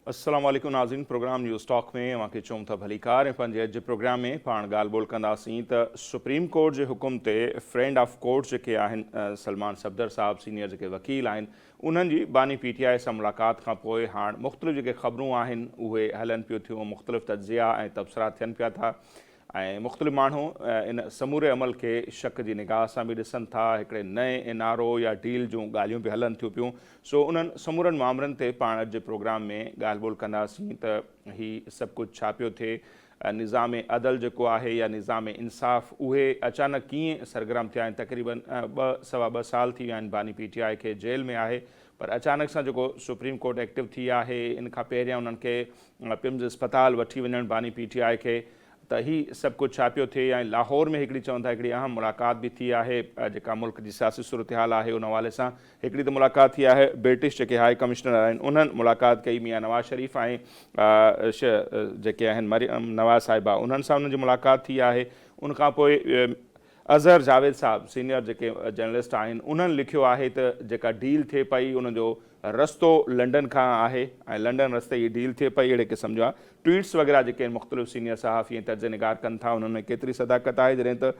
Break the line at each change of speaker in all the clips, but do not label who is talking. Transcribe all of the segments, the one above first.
अस्सलाम वालेकुम नाज़रीन। प्रोग्राम न्यूज़ टॉक में अवांखे चऊं था भलीकार ऐं पंहिंजे अॼु जे प्रोग्राम में पाण ॻाल्हि ॿोल कंदासीं त सुप्रीम कोर्ट जे हुकुम ते फ्रेंड ऑफ कोर्ट जेके आहिनि सलमान सफदर साहब सीनियर जेके वकील आहिनि उन्हनि जी बानी PTI सां मुलाक़ात खां पोइ हाणे मुख़्तलिफ़ जेके ख़बरूं आहिनि उहे हलनि पियूं थियूं, मुख़्तलिफ़ तज्ज़िया ऐं तबसरा थियनि पिया था ऐं मुख़्तलिफ़ माण्हू इन समूरे अमल खे शक जी निगाह सां बि ॾिसनि था। हिकिड़े नए NRO या डील जूं ॻाल्हियूं बि हलनि थियूं पियूं। सो उन्हनि समूरनि मामलनि ते पाण अॼु जे प्रोग्राम में ॻाल्हि ॿोल कंदासीं त हीउ सभु कुझु छा पियो थिए, निज़ाम अदल जेको आहे या निज़ाम इंसाफ़ उहे अचानक कीअं सरगर्म थिया आहिनि। तक़रीबन 2 साल थी विया आहिनि बानी PTI खे जेल में आहे, पर अचानक सां जेको सुप्रीम कोर्ट एक्टिव थी आहे इन खां पहिरियां उन्हनि खे पिम्स अस्पताल वठी वञणु बानी PTI खे, त ही सभु कुझु छा पियो थिए। ऐं लाहौर में हिकिड़ी चवनि था हिकिड़ी अहम मुलाक़ात बि थी आहे जेका मुल्क जी सियासी सूरत हाल आहे उन हवाले सां। हिकिड़ी त मुलाक़ात थी आहे ब्रिटिश जेके हाई कमिश्नर आहिनि उन्हनि मुलाक़ात कई मियां नवाज़ शरीफ़ ऐं जेके आहिनि मरियम नवाज़ साहिबा उन्हनि सां उन्हनि जी मुलाक़ात थी आहे। उनखां पोइ अज़हर जावेद साहब सीनियर जेके जर्नलिस्ट आहिनि उन्हनि लिखियो आहे त जेका डील थिए पई उनजो रस्तो लंडन खां आहे ऐं लंडन रस्ते ई डील थिए पई। अहिड़े क़िस्म जा ट्वीट्स वग़ैरह जेके मुख़्तलिफ़ सीनियर सहाफ़ी ऐं तर्ज निगार कनि था उन्हनि में केतिरी सदाकत आहे। जॾहिं त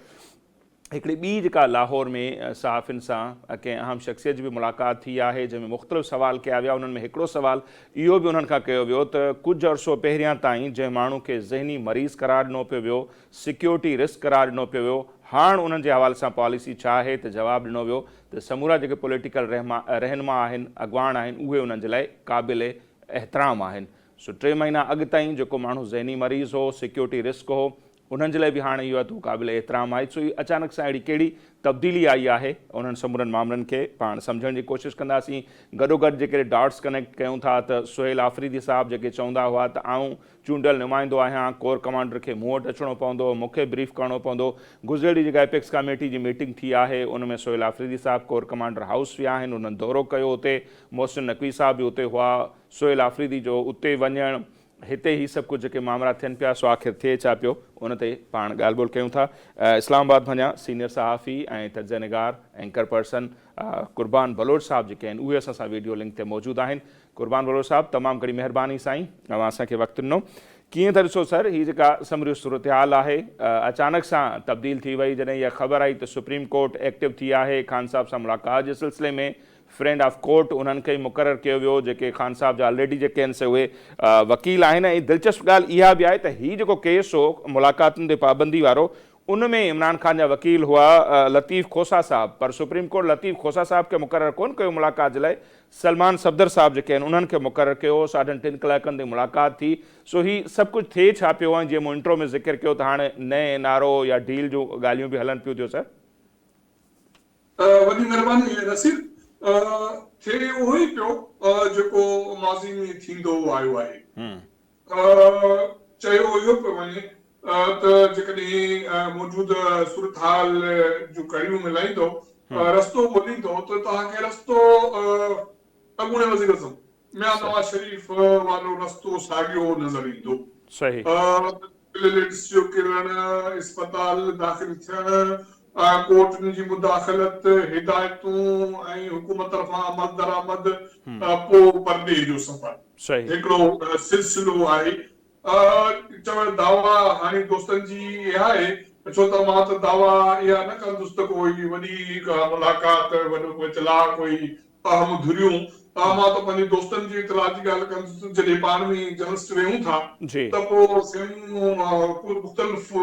हिकिड़ी ॿी जेका लाहौर में सहाफ़ियुनि सां कंहिं अहम शख़्सियत जी बि मुलाक़ात थी आहे जंहिंमें मुख़्तलिफ़ सवाल कया विया। उन्हनि में हिकिड़ो सवाल इहो बि उन्हनि खां कयो वियो त कुझु अर्सो पहिरियां ताईं जंहिं माण्हू खे ज़हनी मरीज़ करार ॾिनो पियो वियो, सिक्योरिटी रिस्क करार ॾिनो पियो वियो, हाणे उन्हनि जे हवाले सां पॉलिसी छा आहे त जवाबु ॾिनो वियो त समूरा जेके पॉलिटिकल रहनुमा आहिनि अॻवान आहिनि उहे उन्हनि जे लाइ क़ाबिल एहतराम आहिनि। सो 3 महीना अॻु ताईं जेको माण्हू ज़हनी मरीज़ हो, सिक्योरिटी रिस्क हो, उन्हनि जे लाइ बि हाणे इहो आहे त उहो क़ाबिल एहतराम आहे। सो अचानक सां अहिड़ी कहिड़ी तब्दीली आई आहे उन्हनि समूरनि मामलनि खे पाण सम्झण जी कोशिशि कंदासीं। गॾोगॾु जेके डॉट्स कनेक्ट कयूं था त सुहेल आफ़रीदी साहब जेके चवंदा हुआ त आऊं चूंडियल नुमाइंदो आहियां, कोर कमांडर खे मूं वटि अचिणो पवंदो, मूंखे ब्रीफ करिणो पवंदो। गुज़िरियल ॾींहुं जेका एपेक्स कमेटी जी मीटिंग थी आहे उन में सुहेल आफ़रीदी साहब कोर कमांडर हाउस विया आहिनि, उन्हनि दौरो कयो हुते, मोहसिन नक़वी साहब बि उते हुआ। सुहेल आफ़रीदी जो उते वञणु, हिते ही सभु कुझु जेके मामला थियनि पिया सो आख़िर थिए छा पियो उन ते पाण ॻाल्हि ॿोल कयूं था। इस्लामाबाद वञा सीनियर सहाफ़ी ऐं तर्ज निगार एंकर पर्सन क़ुर्बान बलोच साहब जेके आहिनि उहे असां सां वीडियो लिंक ते मौजूदु आहिनि। क़ुर्बान बलोच साहब तमामु घणी महिरबानी साईं, तव्हां असांखे वक़्तु ॾिनो। कीअं था ॾिसो सर हीअ जेका समूरी सूरत हाल आहे अचानक सां तब्दील थी वई जॾहिं इहा ख़बर आई त सुप्रीम कोर्ट एक्टिव थी आहे ख़ान साहब सां मुलाक़ात जे सिलसिले में, फ्रेंड ऑफ कोर्ट उन्हनि खे मुक़ररु कयो वियो जेके ख़ान साहब जा ऑलरेडी जेके आहिनि से उहे वकील आहिनि। ऐं दिलचस्प ॻाल्हि इहा बि आहे त हीउ जेको केस हो मुलाक़ातुनि ते पाबंदी वारो उन में इमरान खान जा वकील हुआ लतीफ़ खोसा साहब, पर सुप्रीम कोर्ट लतीफ़ खोसा साहब खे मुक़ररु कोन कयो मुलाक़ात जे लाइ, सलमान सफदर साहब जेके आहिनि उन्हनि खे मुक़ररु कयो। 3.5 कलाकनि ते मुलाक़ात थी। सो हीउ सभु कुझु थिए छा पियो आहे जीअं मूं इंट्रो में ज़िक्र कयो त हाणे नए NRO या डील जूं ॻाल्हियूं बि हलनि पियूं थियूं सर।
वॾी महिरबानी नसीर, थिए उहो ई पियो जेको माज़ी में थींदो आयो आहे। चयो इहो पियो वञे त जेकॾहिं मौजूदा सूरत हाल जूं कड़ियूं मिलाईंदो, रस्तो ॻोल्हींदो त तव्हांखे रस्तो अॻूणे वज़ीर आज़म मियां नवाज़ शरीफ़ वारो रस्तो साॻियो नज़र ईंदो।
सही
प्लेटलेट्स जो किरण, इस्पताल दाख़िल थियण, कोर्ट जी मुदाख़लत, हिदायतूं ऐं हुकूमत तरफ़ां अमल दरामद, पोइ परदे जो सफ़र, हिकिड़ो सिलसिलो आहे। चवण दावा हाणे दोस्तनि जी इहा आहे, छो त मां त दावा इहा न कंदुसि त कोई वॾी मुलाक़ात, वॾो इतलाउ, कोई अहम धुरियूं, मां त पंहिंजे दोस्तनि जी इतलाउ जी ॻाल्हि कंदुसि। जॾहिं पाण में जर्नलिस्ट वेहूं था त पोइ मुख़्तलिफ़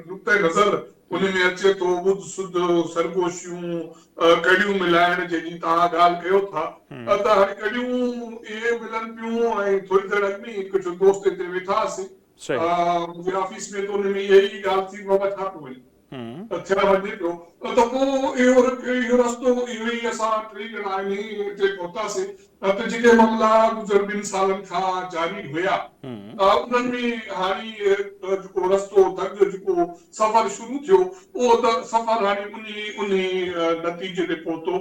नुक़्ते नज़र उन में अचे थो, ॿुध सुध सरगोशियूं, कड़ियूं मिलाइण जंहिंजी तव्हां ॻाल्हि कयो था त हाणे कड़ियूं इहे मिलनि पियूं। ऐं थोरी देरि अॻु में कुझु दोस्त हिते वेठा हुआसीं मुंहिंजे ऑफिस में, त उन में इहा ई ॻाल्हि थी बाबा छा पियो वञे थियण वञे पियो। त पोइ इहो रस्तो इहो ई असां 3 ॼणा आहियूं हिते पहुतासीं त जेके मामला गुज़र 2 सालनि खां जारी हुया उन्हनि में हाणे जेको रस्तो जेको सफ़र शुरू थियो उहो त सफ़र हाणे उन नतीजे ते पहुतो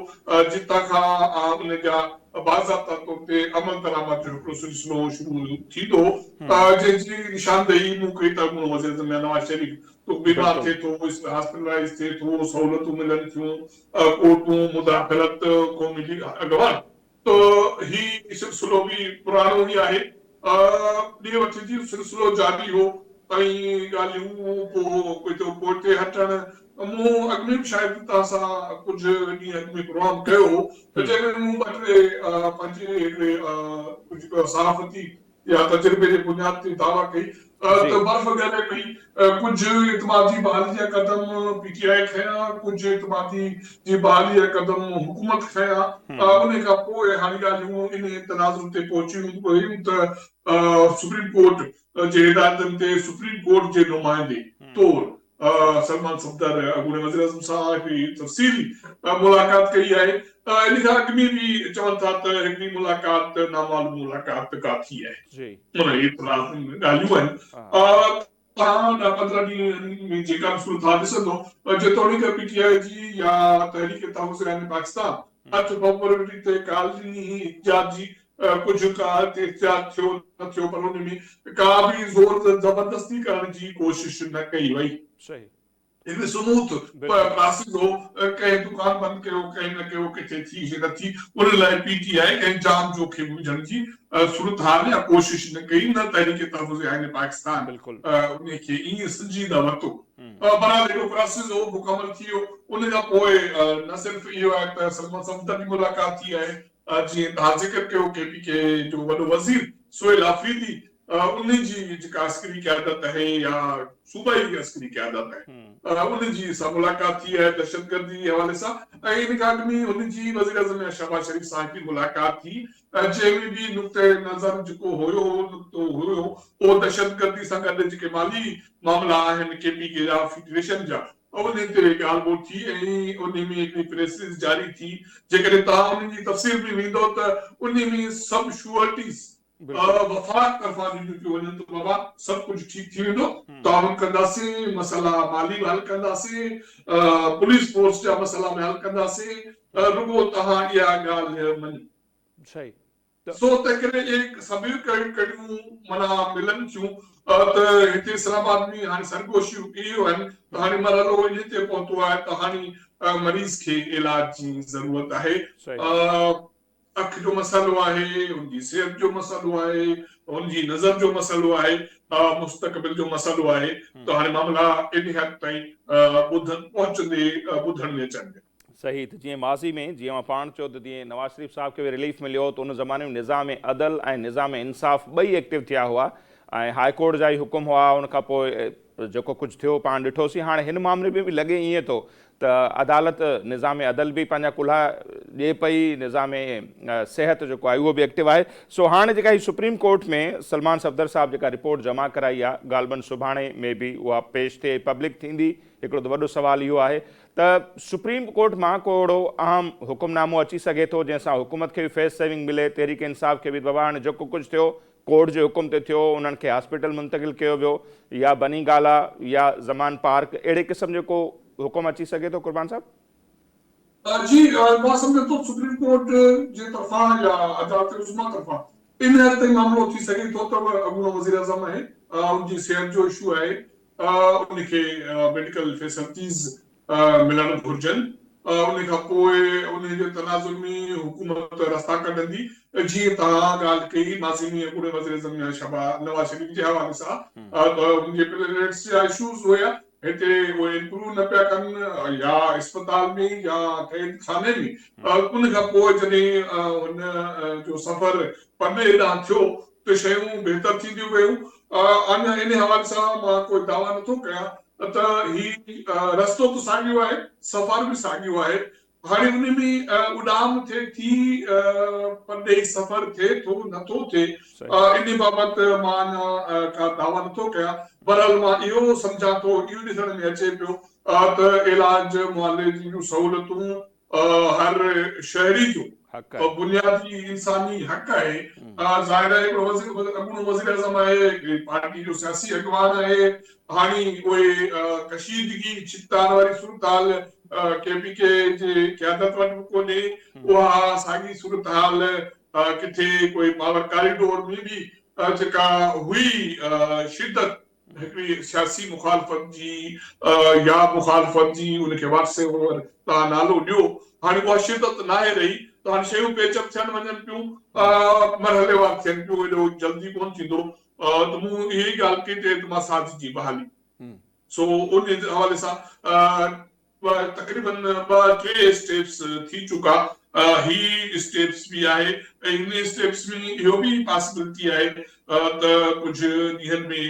जितां खां उन जा बाज़ाब्ता तौर ते अमल दरामद जो हिकिड़ो सिलसिलो शुरू थींदो, जंहिंजी निशानदेही मूं कई त वज़ीर आज़म नवाज़ शरीफ़ तो बीमार थिए थो, हॉस्पिटलाइज़ थिए थो, सहूलियतूं मिलनि थियूं, कोर्टूं, मुदाख़लत, क़ौमी अॻवान, त ही सिलसिलो बि पुराणो ई आहे। ॾे वठ जी सिलसिलो जारी हो ऐं ॻाल्हियूं पोइ कोर्ट ते हटण मूं अॻु में बि शायदि तव्हां सां कुझु ॾींहं अॻु में प्रोग्राम कयो हो जंहिंमें मूं ॿ टे पंहिंजे हिकिड़े कुझु सहाफ़ती या तजुर्बे जे बुनियाद ते दावा कई त बर्फ़ ॻरे पई कुझु इतमादी बहाली जा क़दम PTI खयां कुझु इतमादी जी बहाली जा क़दम हुकूमत खयां उन खां पोइ हाणे ॻाल्हियूं इन तनाज़ुर ते पहुचियूं हुयूं त सुप्रीम कोर्ट जे हिदायतनि ते सुप्रीम कोर्ट जे नुमाइंदे तौरु सलमान सफ़दर अॻूणे वज़ीर आज़म सां हिकिड़ी तफ़सीली मुलाक़ात कई आहे इन खां अॻु में बि चवनि था त हिकिड़ी मुलाक़ात नामालूम मुलाक़ात का थी आहे उन ॻाल्हियूं आहिनि तव्हां 15 ॾींहंनि में जेका बि सूरत हाल ॾिसंदो जेतोणीक PTI जी या तहरीक तहफ़्फ़ुज़ ऐन पाकिस्तान 8 फरवरी ते कालनी इतिहाद जी कुझु का एहतियात थियो न थियो पर उन में का बि ज़ोर ज़बरदस्ती करण जी कोशिश न कई वई हिकिड़ी सुमूथ प्रोसेस हो कंहिं दुकान बंदि कयो कंहिं न कयो किथे थी न थी उन लाइ PTI कंहिं जान जोखिम विझण जी सूरत हाल या कोशिश न कई न तहरीक तहफ़्फ़ुज़ ऐन पाकिस्तान उनखे ईअं संजीदा वरितो बहरहाल हिकिड़ो प्रोसेस हो मुकमल थी वियो उन खां पोइ न सिर्फ़ इहो आहे त सलमान सफ़दर जी मुलाक़ात थी आहे जीअं तव्हां ज़िक्र कयो KPK जो वॾो वज़ीर सुहेल आफरीदी उन जी जेका अस्करी क़यादत आहे या सूबाई अस्करी क़यादत आहे उन जी सां मुलाक़ात थी आहे दहशतगर्दी जे हवाले सां ऐं इन खां अॻु में उन जी वज़ीर आज़म शहबाज शरीफ़ सां हिकिड़ी मुलाक़ात थी जंहिंमें बि नुक़्ते नज़र जेको हुयो उहो दहशतगर्दी सां गॾु जेके माली मामला आहिनि KPK जा फेडरेशन जा उन ते ॻाल्हि ॿोल थी ऐं उन में हिकिड़ी प्रेस जारी थी जेकॾहिं तव्हां उन जी तफ़सील में वेंदो त उन में सभु श्योरिटीज़ वफ़ाक़ तरफ़ां ॾिनियूं पियूं वञनि त बाबा सभु कुझु ठीकु थी वेंदो ताउन कंदासीं मसइला माली बि हल कंदासीं पुलिस फोर्स जा मसइला बि हल कंदासीं रुॻो तव्हां इहा ॻाल्हि मञो सो त करे सभई कड़ियूं माना मिलनि थियूं त हिते इस्लामाबाद में हाणे सरगोशियूं इहो आहिनि त हाणे मरहलो इन ते पहुतो आहे त हाणे मरीज़ खे इलाज जी ज़रूरत आहे अखि जो मसइलो आहे उनजी सिहत जो मसइलो आहे उनजी नज़र जो मसइलो आहे मुस्तक़बिल जो मसइलो आहे त हाणे मामला इन हद ताईं पहुचंदे ॿुधण में अचनि
सही त जीअं माज़ी में जीअं मां पाण चयो त जीअं नवाज़ शरीफ़ साहब खे बि रिलीफ मिलियो त उन ज़माने में निज़ाम अदल ऐं निज़ाम इंसाफ़ ॿई एक्टिव थिया हुआ ऐं हाई कोर्ट जा ई हुकुम हुआ उन खां पोइ जेको कुझु थियो पाण ॾिठोसीं हाणे हिन मामले में बि लॻे ईअं थो त अदालत निज़ाम अदल बि पंहिंजा कुल्हा ॾिए पई निज़ाम सिहत जेको आहे उहो बि एक्टिव आहे सो हाणे जेका ही सुप्रीम कोर्ट में सलमान सफ़दर साहब जेका रिपोर्ट जमा कराई आहे ग़ालिबन सुभाणे में बि उहा पेश थिए पब्लिक थींदी हिकिड़ो त वॾो सुवाल इहो आहे त सुप्रीम कोर्ट मां को अहिड़ो अहम हुकुमनामो अची सघे थो जंहिंसां हुकूमत खे बि फेस सेविंग मिले तहरीक इंसाफ़ खे बि बाबा हाणे जेको कुझु थियो कोर्ट जे हुकुम ते थियो उन्हनि खे हॉस्पिटल मुंतक़िल कयो वियो या बनी गाला या ज़मान पार्क अहिड़े क़िस्म जो को हुकुम अची सघे थो कुर्बान साहब
जी मां सम्झां थो सुप्रीम कोर्ट जे तरफ़ां या अदालत उज़्मा तरफ़ां इन हद ताईं मामिलो थी सघे थो त अॻूणो वज़ीर आज़म आहे उनजी सिहत जो इशू आहे उनखे मेडिकल फैसिलिटीज़ मिलणु घुरिजनि उन खां पोइ उन जे तनाज़ुर में हुकूमत रस्ता कढंदी जीअं तव्हां ॻाल्हि कई माज़ी में अॻूणे वज़ीर आज़म या नवाज़ शरीफ़ जे हवाले सां त उनजे प्लेटलेट्स जा इशूज़ हुया हिते उहे इम्प्रूव न पिया कनि या अस्पताल में या कैद खाने में उन खां पोइ जॾहिं हुन जो सफ़र परॾे ॾांहुं थियो त शयूं बहितर थींदियूं वियूं अञा इन हवाले सां मां कोई दावा नथो कयां त ही रस्तो त साॻियो आहे सफ़र बि साॻियो आहे हाणे उन में उॾाम थिए थी परॾे सफ़र थिए थो नथो थिए इन बाबति मां अञा का दावा नथो कयां बहरहाल मां इहो सम्झां थो इहो ॾिसण में अचे पियो त इलाज मुआवज़े जूं सहूलियतूं हर शहरी जो बुनियादी इंसानी हक़ आहे ज़ाहिर आहे अॻूणो वज़ीर आज़म आहे पार्टी जो सियासी अॻवान आहे हाणे उहे कशीदगी छिकतार वारी सूरत हाल KPK जे क़यादत वटि बि कोन्हे उहा साॻी सूरत हाल किथे कोई पावर कॉरिडोर में बि जेका हुई शिदत हिकिड़ी सियासी मुखालफ़त जी या मुखालफ़त जी उनखे वाट्सएप तव्हां नालो ॾियो हाणे उहा शिदत न आहे रही त हाणे शयूं पेचअप थियनि वञनि पियूं, मरहलेवार थियनि पियूं, एॾो जल्दी कोन थींदो। त मूं इहा ई ॻाल्हि कई त एतमासात जी बहाली। सो उन हवाले सां तक़रीबन 2-3 स्टेप्स थी चुका। ही स्टेप्स बि आहे ऐं इन स्टेप्स में इहो बि पॉसिबिलिटी आहे त कुझु ॾींहंनि में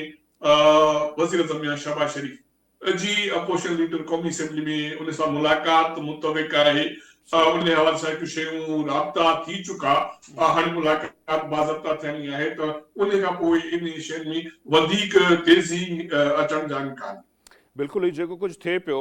वज़ीर आज़म या शहबाज शरीफ जी अपोजिशन लीडर क़ौमी असेंबली में उन सां मुलाक़ात मुतविक़ आहे। उन हवाले सां कुझु शयूं राब्ता थी चुका। हाणे मुलाक़ात बाज़ाब्ता थियणी आहे त उन खां पोइ इन शयुनि में वधीक तेज़ी अचण जा इम्कान।
बिल्कुलु, ही जेको कुझु थिए पियो,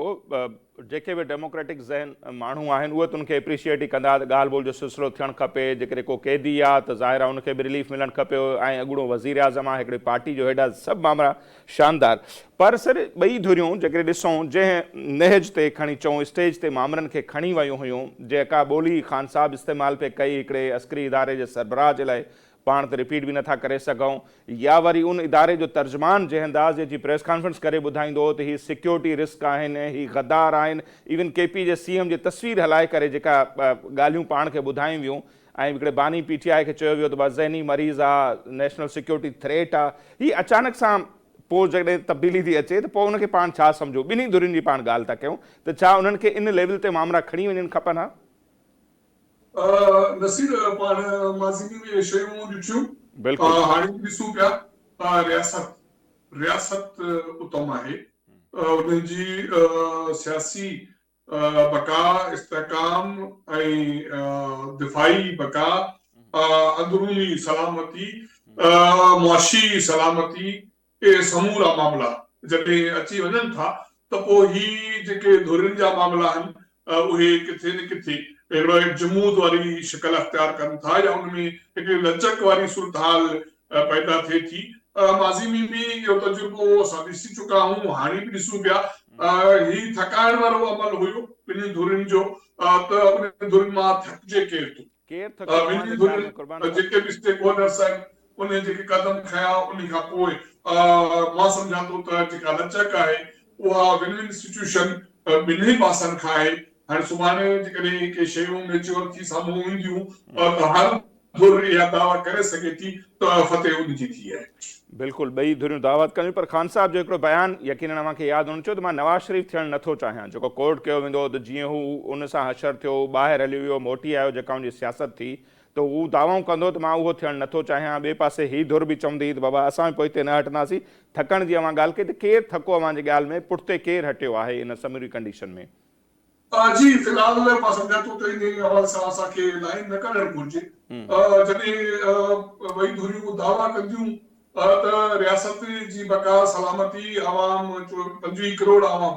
जेके बि डेमोक्रेटिक ज़हन माण्हू आहिनि उहे त उनखे एप्रिशिएट ई कंदा, ॻाल्हि ॿोल जो सिलसिलो थियणु खपे। जेकॾहिं को कैदी आहे त ज़ाहिर आहे उनखे बि रिलीफ मिलणु खपे, ऐं अॻूणो वज़ीर आज़म आहे हिकिड़ी पार्टी जो, हेॾा सभु मामला शानदार। पर सर ॿई धुरियूं जेकॾहिं ॾिसूं, जंहिं नहज ते खणी चऊं, स्टेज ते मामरनि खे खणी वियूं हुयूं, जेका ॿोली ख़ान साहब इस्तेमालु पे कई हिकिड़े अस्करी इदारे जे सरबराह जे लाइ, पाण त रिपीट बि नथा करे सघूं, या वरी उन इदारे जो तर्जमान जंहिं अंदाज़ जी प्रेस कॉन्फ्रेंस करे ॿुधाईंदो त ही सिक्योरिटी रिस्क आहिनि, ही गद्दार आहिनि, इवन KP जे CM जी तस्वीर हलाए करे जेका ॻाल्हियूं पाण खे ॿुधायूं वियूं, ऐं हिकिड़े बानी PTI खे चयो वियो त बस ज़हनी मरीज़ आहे, नेशनल सिक्योरिटी थ्रेट आहे। ही अचानक सां पोइ जॾहिं तब्दीली थी अचे त पोइ उनखे पाण छा सम्झो? ॿिन्ही धुरियुनि जी पाण ॻाल्हि था कयूं, त छा उन्हनि खे इन लेवल ते मामला खणी वञणु खपनि? हा
नसीर, पाण माज़ी में शयूं ॾिठियूं,
बिल्कुलु
हाणे ॾिसूं पिया रियासत उत्तम आहे, उन्हनि जी सियासी बका, इस्तेहकाम ऐं दिफ़ाई बका, अंदरूनी सलामती, मुआशी सलामती, इहे समूरा मामला जॾहिं अची वञनि था त पोइ ही जेके धुरियुनि जा मामला आहिनि उहे किथे न किथे हिकिड़ो जमूद वारी शिकल अख़्तियार कनि था, या उनमें हिकिड़ी लचक वारी सूरत हाल पैदा थिए थी। माज़ी में बि इहो तजुर्बो असां ॾिसी चुका आहियूं, हाणे बि ॾिसूं पिया। ही थकाइण वारो अमल हुयो ॿिन्ही धुरियुनि जो, त उन धुरियुनि मां थकिजे केरु थो?
केरु थके थो?
ॿिन्ही
मुंहिंजे ख़्याल में क़ुर्बान
धुरियुनि
साहब,
जेके बि स्टेक होल्डर्स आहिनि उन जेके कदम खयां, उन खां पोइ मां सम्झां थो त जेका लचक आहे उहा विन विन सिचुएशन ॿिन्ही पासनि खां आहे। हाणे सुभाणे जेकॾहिं के शयूं मेच्योर थी साम्हूं ईंदियूं त हर धुर इहा दावा करे सघे थी त फतेह उनजी थी आहे।
बिल्कुलु, ॿई धुरियूं दावत कयूं, पर ख़ान साहब जो हिकिड़ो बयानु यकीनन मूंखे यादि हुअणु चयो त मां नवाज़ शरीफ़ थियणु नथो चाहियां, जेको कोर्ट कयो वेंदो त जीअं हू उन सां हशर थियो, ॿाहिरि हली वियो, मोटी आयो, जेका हुनजी सियासत थी, त हू दावाऊं कंदो त मां उहो थियणु नथो चाहियां। ॿिए पासे ही धुर बि चवंदी त बाबा असां बि पोइ हिते न हटंदासीं। थकण जी मां ॻाल्हि कई त केरु थको आहे मुंहिंजी ॻाल्हि में, पुठिते केरु हटियो आहे इन समूरी कंडीशन में?
जी, फ़िलहाल मां सम्झां थो त इन हवाले सां असांखे लाइन न करणु घुरिजे। जॾहिं ॿई धुरियूं दावा कंदियूं त रियासत जी बका, सलामती, आवाम 25 करोड़ आवाम,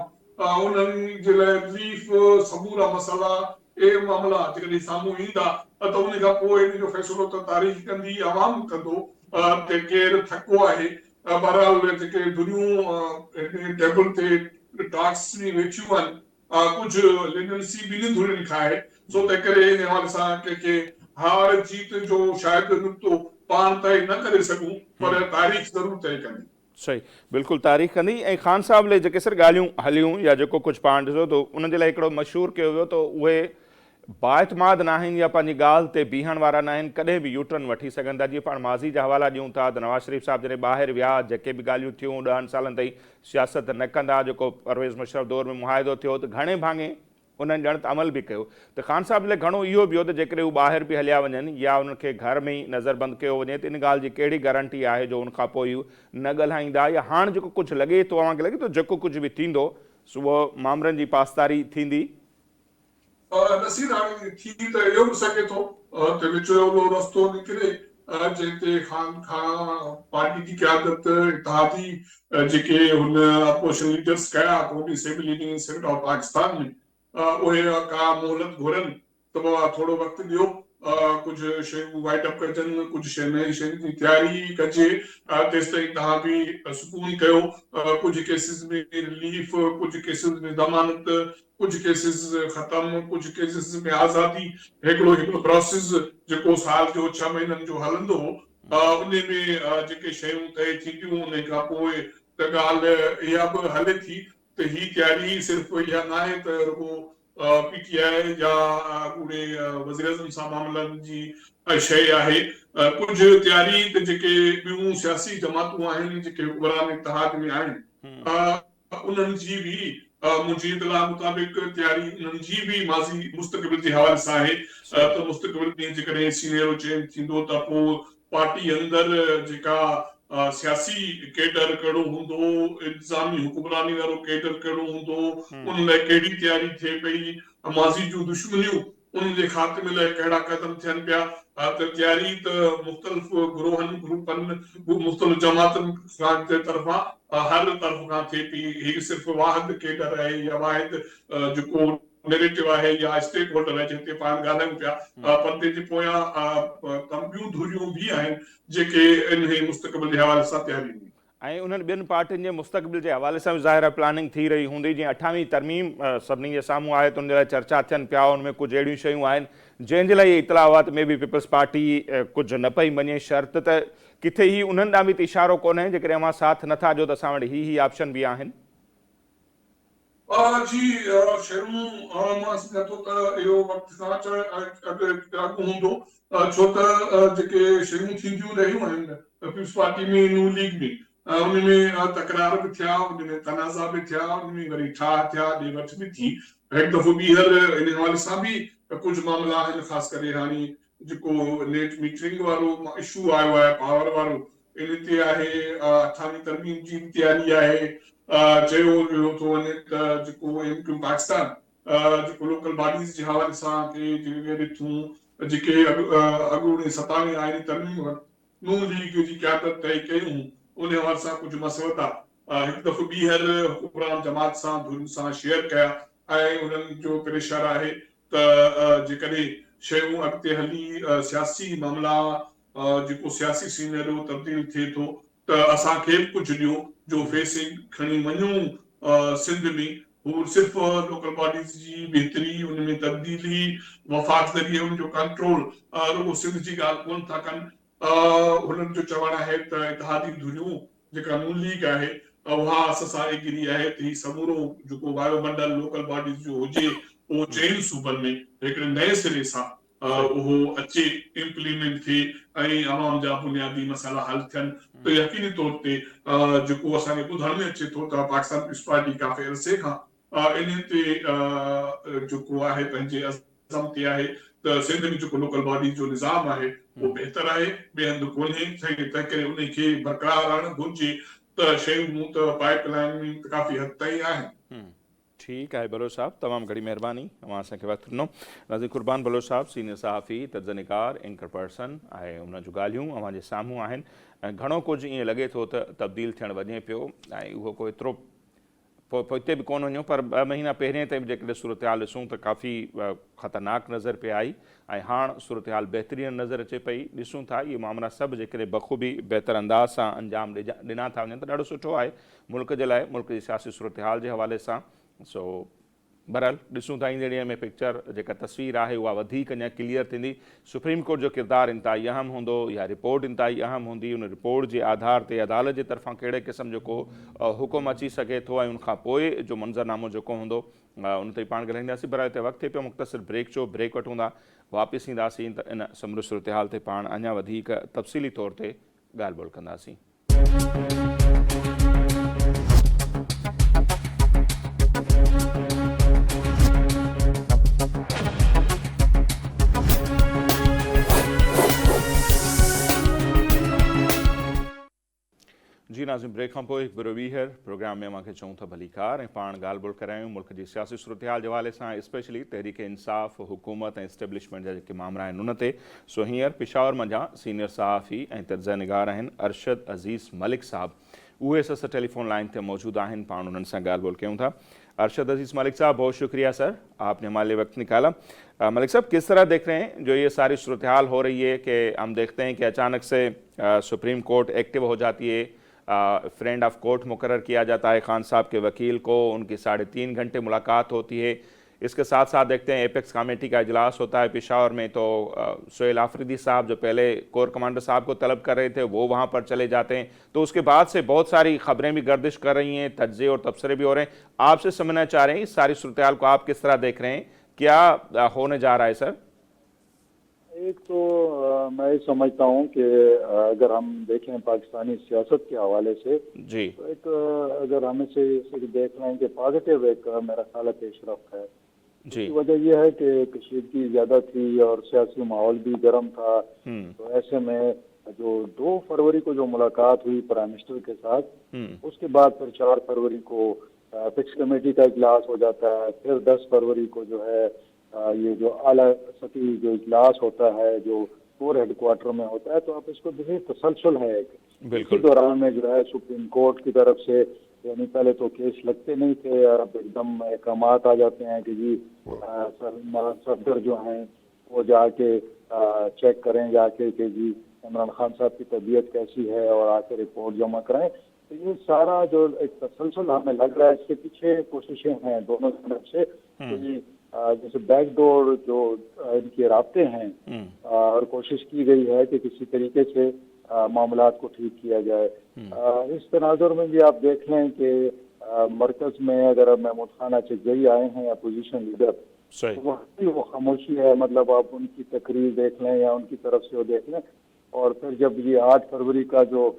उन्हनि जे लाइ रिलीफ, समूरा मसइला, इहे मामला जेकॾहिं साम्हूं ईंदा त उन खां पोइ इन जो फ़ैसिलो त तारीख़ कंदी, आवाम कंदो त केरु थको आहे। बहरहाल जेके धुरियूं टेबल ते टास्क में वेठियूं आहिनि, कुझु लिनसी ॿिन्ही धुरियुनि खां आहे, सो तंहिं करे इन हवाले सां कंहिंखे हार जीत जो शायदि नुक़्तो पाण तय न करे सघूं, पर तारीख़ ज़रूरु तय कंदी।
सही, बिल्कुलु तारीख़ कंदी। ऐं ख़ान साहब लाइ जेके सर ॻाल्हियूं हलियूं या जेको कुझु पाण ॾिसो त उन जे लाइ हिकिड़ो मशहूरु कयो वियो त उहे बाइतमाद न आहिनि या पंहिंजी ॻाल्हि ते बीहण वारा न आहिनि, कॾहिं बि यूटर्न वठी सघनि था। जीअं पाण माज़ी जा हवाला ॾियूं था त नवाज़ शरीफ़ साहिबु जॾहिं ॿाहिरि विया, जेके बि ॻाल्हियूं थियूं 10 सालनि ताईं सियासत न कंदा, जेको परवेज़ मुशर्रफ दौर में मुआहिदो थियो, त घणे भाङे उन्हनि ॼण त अमल बि कयो। त ख़ान साहब लाइ घणो इहो बि हो त जेकॾहिं हू ॿाहिरि बि हलिया वञनि या उनखे घर में ई नज़रबंदि कयो वञे त इन ॻाल्हि जी कहिड़ी गारंटी आहे जो उनखां पोइ इहो न ॻाल्हाईंदा? या हाणे जेको कुझु लॻे थो, अव्हांखे लॻे थो जेको कुझु बि थींदो उहो मामरनि जी पासदारी थींदी?
नसीर, हाणे थी त इहो बि सघे थो त विच जो रस्तो निकिरे जंहिं ते ख़ान खां पार्टी जी क़यादत, इत्तेहादी जेके हुन अपोजिशन लीडर्स कया क़ौमी असेंबली में, सेनेट ऑफ पाकिस्तान में, उहे का मोहलत घुरनि त बाबा थोरो वक़्तु ॾियो, कुझु शयूं वाइट अप कजनि, कुझु नई शयुनि जी तयारी कजे, तेसि ताईं तव्हां बि सुकून कयो। कुझु केसिस में रिलीफ, कुझु केसिस में ज़मानत, कुझु केसिस ख़तम, कुझु केसिस में आज़ादी, हिकिड़ो प्रोसेस जेको साल जो 6 महीननि जो हलंदो हो, उन में जेके शयूं तय थींदियूं उन खां पोइ त ॻाल्हि इहा बि हले थी त ही तयारी सिर्फ़ु इहा न आहे त रुॻो PTI या उड़े वज़ीर आज़म सां मामलनि जी शइ आहे। कुझु तयारी त जेके ॿियूं सियासी जमातूं आहिनि जेके हुकमरान इत्तेहाद में आहिनि उन्हनि जी बि मुंहिंजी इतलाह मुताबिक़ तयारी उन्हनि जी बि माज़ी मुस्तक़बिल जे हवाले सां आहे त मुस्तक़बिल में जेकॾहिं सीनियर चेंज थींदो त पोइ पार्टी अंदरि जेका सियासी केडर कहिड़ो हूंदो, इंतज़ामी हुकुमरानी वारो केडर कहिड़ो हूंदो, उन लाइ कहिड़ी तयारी थिए पई, माज़ी जूं दुश्मनियूं उन जे ख़ात्मे लाइ कहिड़ा क़दम थियनि पिया, त तयारी त मुख़्तलिफ़ ग्रोहनि ग्रुपनि मुख़्तलिफ़ जमातुनि जे तरफ़ां हर तरफ़ खां थिए पई। हीअ सिर्फ़ु वाहिद केडर आहे या वाहिद जेको नैरेटिव आहे या स्टेक होल्डर आहे जिते पाण ॻाल्हायूं पिया, पर्दे जे पोयां ॿियूं धुरियूं बि आहिनि जेके इन मुस्तक़बिल जे हवाले सां तयारी हुई।
ऐं उन्हनि ॿियनि पार्टियुनि जे मुस्तक़बिल जे हवाले सां बि ज़ाहिर आहे प्लानिंग थी रही हूंदी। जीअं 28वीं तरमीम सभिनी जे साम्हूं आहे त उन जे लाइ चर्चा थियनि पिया, उनमें कुझु अहिड़ियूं शयूं आहिनि जंहिंजे लाइ इतलावात में बि पीपल्स पार्टी कुझु न पई मञे शर्त त किथे ही उन्हनि ॾांहुं बि त इशारो कोन्हे जेकॾहिं अव्हां साथ नथा ॾियो त असां वटि ही ऑप्शन बि आहिनि।
जी शयूं मां सम्झां थो त इहो वक़्त खां अॻु हूंदो, छो त जेके शयूं थींदियूं रहियूं आहिनि पीपल्स पार्टी में, नून लीग में, उनमें तकरार बि थिया, उनमें तनाज़ा बि थिया, उनमें वरी ठाह थिया, ॾे वठ बि थी। हिकु दफ़ो ॿीहर इन हवाले सां बि कुझु मामला आहिनि, ख़ासि करे हाणे जेको नेट मीटरिंग वारो इशू आयो आहे पावर वारो, इन ते आहे 28वीं तरमीम जी तयारी आहे। चयो वियो थो वञे त जेको इनकम पाकिस्तान जेको लोकल बॉडीज़ जे हवाले सां के ॾिठूं जेके अॻु 97 आहिनि तरमीम नून लीग जी क़यादत तइ कयूं, उन हवाले सां कुझु मसइला हिकु दफ़ो ॿीहर हुकुमरान जमात सां धुरियुनि सां शेयर कया ऐं उन्हनि जो प्रेशर आहे त जेकॾहिं शयूं अॻिते हली सियासी मामला जेको सियासी सीनरियो तब्दील थिए थो त असांखे बि कुझु ॾियो जो फेसिंग खणी वञूं सिंध में। हू सिर्फ़ु लोकल बॉडीज़ जी बहितरी, उनमें तब्दीली, वफ़ाक़ ज़रिए उनजो कंट्रोल रुॻो सिंध जी ॻाल्हि कोन था कनि। हुननि जो चवणु आहे त इत्तेहादी धुरियूं जेका नून लीग आहे उहा असां सां एग्री आहे त ही समूरो जेको वायुमंडल लोकल बॉडीज़ जो हुजे उहो चइनि सूबनि में हिकिड़े नए सिरे सां उहो अचे, इम्प्लीमेंट थिए ऐं अवाम जा बुनियादी मसइला हल थियनि त यकीनी तौर ते जेको असांखे ॿुधण में अचे थो त पाकिस्तान पीपल्स पार्टी काफ़ी अरसे खां इन ते जेको आहे पंहिंजे अज़म ते आहे त सिंध में जेको लोकल बॉडी जो निज़ाम आहे उहो बहितर आहे, ॿिए हंधि कोन्हे, तंहिं करे उनखे बरक़रार आणणु घुरिजे त शयूं त पाइपलाइन में काफ़ी हद ताईं आहिनि।
ठीकु आहे बलोच साहब, तमामु घणी महिरबानी तव्हां असांखे वक़्तु ॾिनो। नाज़रीन, क़ुर्बान बलोच साहब सीनियर सहाफ़ी, तजनिकार, एंकर पर्सन ऐं उन जूं ॻाल्हियूं अव्हां जे साम्हूं आहिनि ऐं घणो कुझु ईअं लॻे थो त तब्दील थियणु वञे पियो ऐं उहो को एतिरो पोइ बि कोन वञो, पर 2 महीना पहिरें ताईं बि जेकॾहिं सूरत हाल ॾिसूं त काफ़ी ख़तरनाक नज़र पे आई ऐं हाणे सूरत हाल बहितरीन नज़र अचे पई। ॾिसूं था इहे मामला सभु जेकॾहिं बख़ूबी बहितर अंदाज़ सां अंजाम ॾिना था वञनि त ॾाढो सुठो आहे मुल्क जे लाइ, मुल्क जी सियासी सूरत हाल जे हवाले सां। सो बहरहाल ॾिसूं था ईंदड़ ॾींहं में पिक्चर जेका तस्वीर आहे उहा वधीक अञा क्लियर थींदी। सुप्रीम कोर्ट जो किरदारु इंतिहाई अहम हूंदो या रिपोर्ट इंतिहाई अहम हूंदी, उन रिपोर्ट जे आधार ते अदालत जे तरफ़ां कहिड़े क़िस्म जो को हुकुम अची सघे थो ऐं उनखां पोइ जो मंज़रनामो जेको हूंदो उन ते पाण ॻाल्हाईंदासीं। बहरहाल हिते वक़्तु थिए पियो मुख़्तसिर ब्रेक जो, ब्रेक वठूं था, वापसि ईंदासीं त इन समूरे सूरत हाल ते पाण अञा वधीक तफ़सीली तौर ते ॻाल्हि ॿोल कंदासीं। जी नाज़िम, ब्रेक खां पोइ हिकु भेरो ॿीहर प्रोग्राम में मूंखे चऊं था भलीकार ऐं पाण ॻाल्हि ॿोल करायूं मुल्क जी सियासी सूरत हाल जे हवाले सां, स्पेशली तहरीक इंसाफ़, हुकूमत ऐं इस्टेब्लिशमेंट जा जेके मामला आहिनि उन ते। सो हींअर पिशावर मंझां सीनियर सहाफ़ी ऐं तर्ज़निगार आहिनि अरशद अज़ीज़ मलिक साहब, उहे असां सां टेलीफोन लाइन ते मौजूद आहिनि, पाण उन्हनि सां ॻाल्हि ॿोल कयूं था। अरशद अज़ीज़ मलिक साहब, बहुत शुक्रिया सर, आपने हमारे लिए वक्त निकाला। मलिक साहब, किस तरह देख रहे हैं जो ये सारी सूरत हाल हो रही है कि हम देखते हैं कि अचानक से सुप्रीम कोर्ट एक्टिव हो जाती है, फ्रेंड ऑफ कोर्ट मुकर्रर किया जाता है खान साहब के वकील को, उनकी 3.5 घंटे मुलाकात होती है, इसके साथ साथ देखते हैं एपेक्स कमेटी का इजलास होता है पेशावर में, तो सोहेल आफरीदी साहब जो पहले कोर कमांडर साहब को तलब कर रहे थे वो वहाँ पर चले जाते हैं, तो उसके बाद से बहुत सारी खबरें भी गर्दिश कर रही हैं, तज्ज़िये और तबसरे भी हो रहे हैं। आपसे समझना चाह रहे हैं इस सारी सूरत हाल को आप किस तरह देख रहे हैं کیا ہونے جا رہا ہے سر؟
ایک تو میں سمجھتا ہوں کہ اگر ہم دیکھیں پاکستانی سیاست کے حوالے سے
جی
تو ایک اگر ہم اسے دیکھ لیں کہ پازیٹیو ایک میرا خیال ہے پیش رفت ہے. اس
جی
کی وجہ یہ ہے کہ کشیدگی زیادہ تھی اور سیاسی ماحول بھی گرم تھا. تو ایسے میں جو 2 فروری کو جو ملاقات ہوئی پرائم منسٹر کے ساتھ، اس کے بعد پھر 4 فروری کو فکس کمیٹی کا اجلاس ہو جاتا ہے. پھر 10 فروری کو جو ہے یہ جو اعلیٰ سطحی جو اجلاس ہوتا ہے جو کور ہیڈ کوارٹر میں ہوتا ہے. تو آپ اس کو دیکھیں تسلسل ہے ایک. اسی دوران میں جو ہے سپریم کورٹ کی طرف سے یعنی پہلے تو کیس لگتے نہیں تھے، اب ایک دم احکامات آ جاتے ہیں کہ جی صدر جو ہیں وہ جا کے چیک کریں جا کے کہ جی عمران خان صاحب کی طبیعت کیسی ہے اور آ کے رپورٹ جمع کریں. تو یہ سارا جو ایک تسلسل ہمیں لگ رہا ہے اس کے پیچھے کوششیں ہیں دونوں طرف سے. تو یہ جیسے بیک ڈور جو ان کے رابطے ہیں اور کوشش کی گئی ہے کہ کسی طریقے سے معاملات کو ٹھیک کیا جائے. اس تناظر میں بھی آپ دیکھ لیں کہ مرکز میں اگر محمود خان اچکزئی آئے ہیں اپوزیشن لیڈر، وہ خاموشی ہے. مطلب آپ ان کی تقریر دیکھ لیں یا ان کی طرف سے وہ دیکھ لیں. اور پھر جب یہ 8 فروری کا جو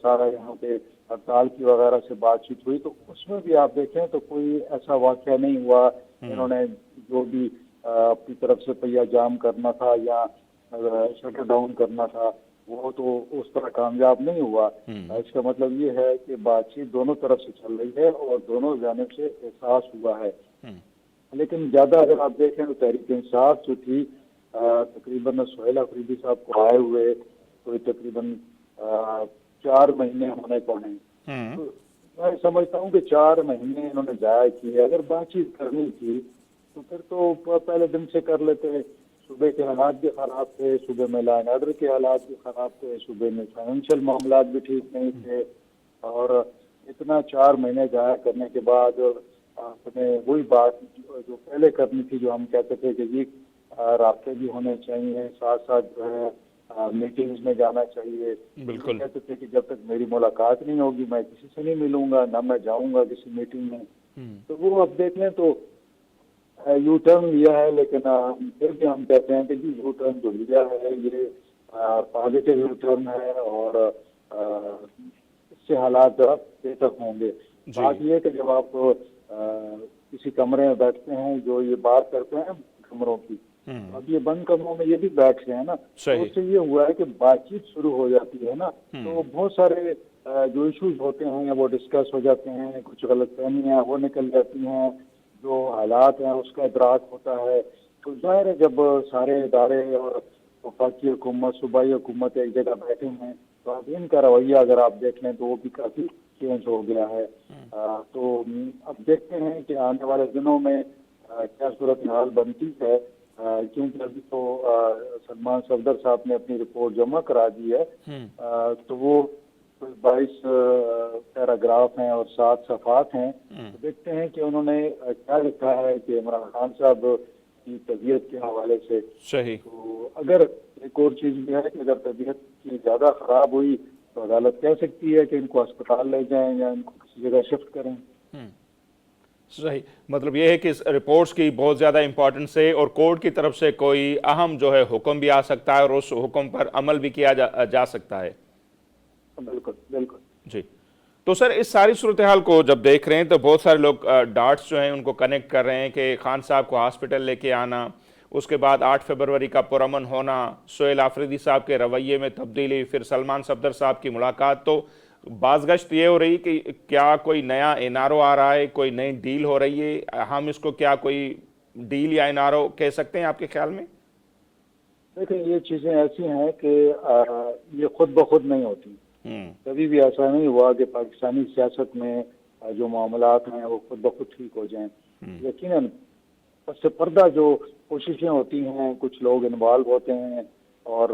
سارا یہاں پہ ہڑتال کی وغیرہ سے بات چیت ہوئی تو اس میں بھی آپ دیکھیں تو کوئی ایسا واقعہ نہیں ہوا. انہوں نے جو بھی اپنی طرف سے پہیہ جام کرنا تھا یا شٹر ڈاؤن کرنا تھا وہ تو اس طرح کامیاب نہیں ہوا. اس کا مطلب یہ ہے کہ بات چیت دونوں طرف سے چل رہی ہے اور دونوں جانب سے احساس ہوا ہے. لیکن زیادہ اگر آپ دیکھیں تو تحریک انصاف جو تھی تقریباً سہیل آفریدی صاحب کو آئے ہوئے کوئی تقریباً 4 مہینے ہونے کو ہیں. تو میں سمجھتا ہوں کہ 4 مہینے انہوں نے ضائع کیے. اگر بات چیت کرنی تھی تو پھر تو پہلے دن سے کر لیتے. صوبے کے حالات بھی خراب تھے، صوبے میں لا اینڈ آرڈر کے حالات بھی خراب تھے، صوبے میں فائنینشیل معاملات بھی ٹھیک نہیں تھے. اور اتنا 4 مہینے ضائع کرنے کے بعد آپ نے وہی بات جو پہلے کرنی تھی جو ہم کہتے تھے کہ جی رابطے بھی ہونے چاہیے، ساتھ ساتھ جو ہے میٹنگز میں جانا چاہیے.
بالکل
کہتے تھے کہ جب تک میری ملاقات نہیں ہوگی میں کسی سے نہیں ملوں گا، نہ میں جاؤں گا کسی میٹنگ میں. تو وہ اب دیکھ لیں تو یو ٹرن لیا ہے، لیکن پھر بھی ہم کہتے ہیں کہ جی یو ٹرن جو لیا ہے یہ پازیٹیو یو ٹرن ہے اور اس سے حالات بہتر ہوں گے. بات یہ ہے کہ جب آپ کسی کمرے میں بیٹھتے ہیں جو یہ بات کرتے ہیں کمروں کی، اب یہ بند کمروں میں یہ بھی بیٹھ گئے ہیں نا، تو اس سے یہ ہوا ہے کہ بات چیت شروع ہو جاتی ہے نا. تو بہت سارے جو ایشوز ہوتے ہیں وہ ڈسکس ہو جاتے ہیں، کچھ غلط فہمیاں وہ نکل جاتی ہیں، جو حالات ہیں اس کا ادراک ہوتا ہے. تو ظاہر ہے جب سارے ادارے اور وفاقی حکومت صوبائی حکومت ایک جگہ بیٹھے ہیں تو اب ان کا رویہ اگر آپ دیکھ لیں تو وہ بھی کافی چینج ہو گیا ہے. تو اب دیکھتے ہیں کہ آنے والے دنوں میں کیا صورتحال بنتی ہے، کیونکہ ابھی تو سلمان صفدر صاحب نے اپنی رپورٹ جمع کرا دی ہے. تو وہ 22 پیراگراف ہیں اور 7 صفحات ہیں. تو دیکھتے ہیں کہ انہوں نے کیا لکھا ہے کہ عمران خان صاحب کی طبیعت کے حوالے سے.
صحیح.
تو اگر ایک اور چیز بھی ہے کہ اگر طبیعت کی زیادہ خراب ہوئی تو عدالت کہہ سکتی ہے کہ ان کو اسپتال لے جائیں یا ان کو کسی جگہ شفٹ کریں.
صحیح. مطلب یہ ہے کہ رپورٹس کی بہت زیادہ امپورٹنس ہے اور کورٹ کی طرف سے کوئی اہم جو ہے حکم بھی آ سکتا ہے اور اس حکم پر عمل بھی کیا جا سکتا ہے.
بالکل بالکل.
جی. تو سر اس ساری صورتحال کو جب دیکھ رہے ہیں تو بہت سارے لوگ ڈاٹس جو ہیں ان کو کنیکٹ کر رہے ہیں کہ خان صاحب کو ہاسپٹل لے کے آنا، اس کے بعد 8 فروری کا پرامن ہونا، سہیل آفریدی صاحب کے رویے میں تبدیلی، پھر سلمان صفدر صاحب کی ملاقات. تو بازگشت یہ ہو رہی کہ کیا کوئی نیا این آر او آ رہا ہے، کوئی نئی ڈیل ہو رہی ہے. ہم اس کو کیا کوئی ڈیل یا این آر او کہہ سکتے ہیں آپ کے خیال میں؟
دیکھیں یہ چیزیں ایسی ہیں کہ یہ خود بخود نہیں ہوتی. کبھی بھی ایسا نہیں ہوا کہ پاکستانی سیاست میں جو معاملات ہیں وہ خود بخود ٹھیک ہو جائیں. یقیناً پس پردہ جو کوششیں ہوتی ہیں، کچھ لوگ انوالو ہوتے ہیں اور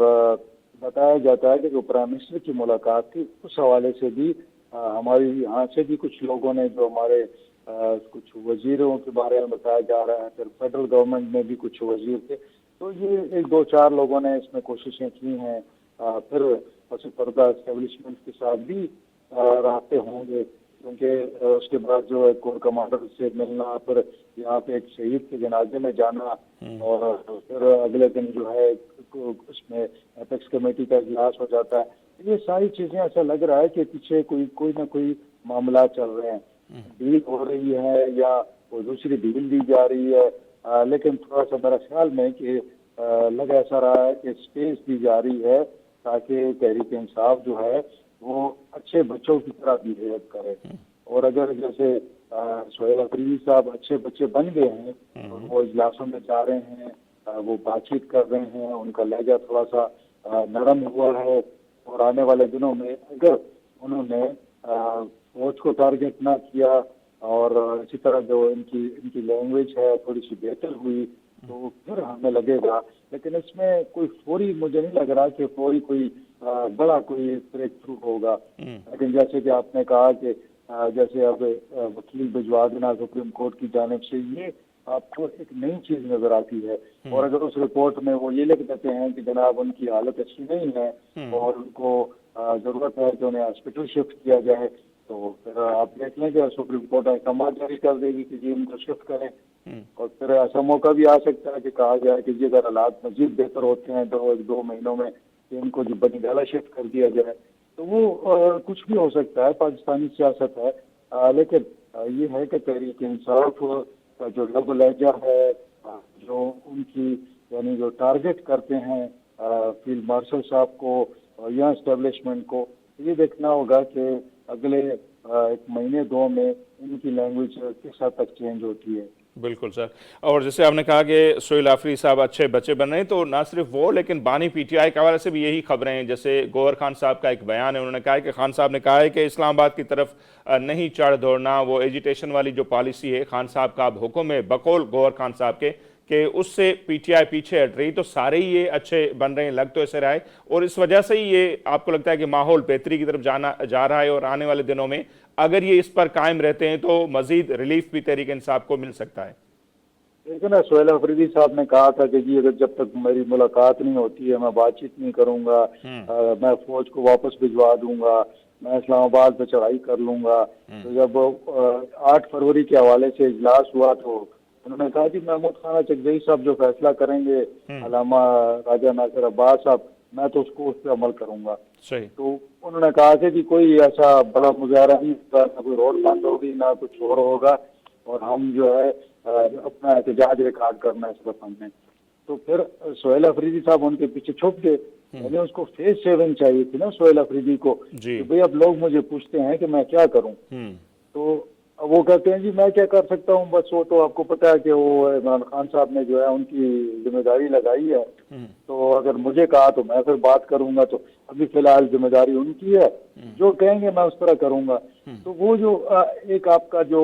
بتایا جاتا ہے کہ جو پرائم منسٹر کی ملاقات تھی اس حوالے سے بھی ہماری یہاں سے بھی کچھ لوگوں نے جو ہمارے کچھ وزیروں کے بارے میں بتایا جا رہا ہے، پھر فیڈرل گورنمنٹ میں بھی کچھ وزیر تھے. تو یہ 1-2-4 لوگوں نے اس میں کوششیں کی ہیں. پھر پس پردہ اسٹیبلشمنٹ کے ساتھ بھی رابطے ہوں گے. کیونکہ اس کے بعد جو ہے کور کمانڈر سے ملنا، پھر یہاں پہ ایک شہید کے جنازے میں جانا، اور پھر اگلے دن جو ہے اس میں ایپیکس کمیٹی کا اجلاس ہو جاتا ہے. یہ ساری چیزیں ایسا لگ رہا ہے کہ پیچھے کوئی نہ کوئی معاملات چل رہے ہیں، ڈیل ہو رہی ہے یا کوئی دوسری ڈیل دی جا رہی ہے. لیکن تھوڑا سا میرا خیال میں کہ لگ ایسا رہا ہے کہ اسپیس دی جا رہی ہے تاکہ تحریک انصاف جو ہے وہ اچھے بچوں کی طرح بہیو کرے. اور اگر جیسے سہیل افریدی صاحب اچھے بچے بن گئے ہیں، وہ اجلاسوں میں جا رہے ہیں، وہ بات چیت کر رہے ہیں، ان کا لہجہ تھوڑا سا نرم ہوا ہے، اور آنے والے دنوں میں اگر انہوں نے فوج کو ٹارگٹ نہ کیا اور اسی طرح جو ان کی لینگویج ہے تھوڑی سی بہتر ہوئی تو پھر ہمیں لگے گا. لیکن اس میں کوئی فوری مجھے نہیں لگ رہا کہ فوری کوئی بڑا کوئی بریک تھرو ہوگا. لیکن جیسے کہ آپ نے کہا کہ جیسے اب وکیل بھجوا دینا سپریم کورٹ کی جانب سے، یہ آپ کو ایک نئی چیز نظر آتی ہے. اور اگر اس رپورٹ میں وہ یہ لکھ دیتے ہیں کہ جناب ان کی حالت اچھی نہیں ہے اور ان کو ضرورت ہے کہ انہیں ہاسپٹل شفٹ کیا جائے، تو پھر آپ دیکھ لیں کہ سپریم کورٹ احکامات جاری کر دے گی کہ جی ان کو شفٹ کریں. اور پھر ایسا موقع بھی آ سکتا ہے کہ کہا جائے کہ جی اگر حالات مزید بہتر ہوتے ہیں تو 1-2 مہینوں میں کہ ان کو جو بنی ڈالا شفٹ کر دیا جائے. تو وہ کچھ بھی ہو سکتا ہے، پاکستانی سیاست ہے. لیکن یہ ہے کہ تحریک انصاف کا جو لب لہجہ ہے، جو ان کی یعنی جو ٹارگٹ کرتے ہیں فیلڈ مارشل صاحب کو یا اسٹیبلشمنٹ کو، یہ دیکھنا ہوگا کہ اگلے 1 مہینے 2 میں ان کی لینگویج کس حد تک چینج ہوتی ہے.
بالکل سر. اور جیسے آپ نے کہا کہ سہیل آفریدی صاحب اچھے بچے بن رہے ہیں، تو نہ صرف وہ لیکن بانی پی ٹی آئی کے حوالے سے بھی یہی خبریں ہیں. جیسے گوہر خان صاحب کا ایک بیان ہے، انہوں نے کہا ہے کہ خان صاحب نے کہا ہے کہ اسلام آباد کی طرف نہیں چڑھ دوڑنا. وہ ایجیٹیشن والی جو پالیسی ہے خان صاحب کا اب حکم ہے بقول گوہر خان صاحب کے کہ اس سے پی ٹی آئی پیچھے ہٹ رہی. تو سارے ہی یہ اچھے بن رہے ہیں، لگ تو ایسے رہا ہے، اور اس وجہ سے ہی یہ آپ کو لگتا ہے کہ ماحول بہتری کی طرف جا رہا ہے، اور آنے والے دنوں میں اگر یہ اس پر قائم رہتے ہیں تو مزید ریلیف بھی تحریک انصاف کو مل سکتا ہے.
لیکن سہیل افریدی صاحب نے کہا تھا کہ جی اگر جب تک میری ملاقات نہیں ہوتی ہے میں بات چیت نہیں کروں گا، میں فوج کو واپس بھجوا دوں گا، میں اسلام آباد پہ چڑھائی کر لوں گا. تو جب 8 فروری کے حوالے سے اجلاس ہوا تو انہوں نے کہا جی محمود خانہ چکدئی صاحب جو فیصلہ کریں گے، علامہ راجہ ناصر عباس صاحب، میں تو اس پہ عمل کروں گا. تو انہوں نے کہا کہ کوئی ایسا بڑا مظاہرہ نہیں ہوگا، نہ کوئی روڈ بند ہوگی، نہ کچھ اور ہوگا، اور ہم جو ہے اپنا احتجاج ریکارڈ کرنا ہے صرف ہم نے. تو پھر سہیل افریدی صاحب ان کے پیچھے چھپ گئے. یعنی اس کو فیس سیونگ چاہیے تھی نا سہیل افریدی کو کہ بھئی اب لوگ مجھے پوچھتے ہیں کہ میں کیا کروں. تو وہ کہتے ہیں جی میں کیا کر سکتا ہوں، بس وہ تو آپ کو پتا ہے کہ وہ عمران خان صاحب نے جو ہے ان کی ذمہ داری لگائی ہے، تو اگر مجھے کہا تو میں پھر بات کروں گا. تو ابھی فی الحال ذمہ داری ان کی ہے، جو کہیں گے میں اس طرح کروں گا. تو وہ جو ایک آپ کا جو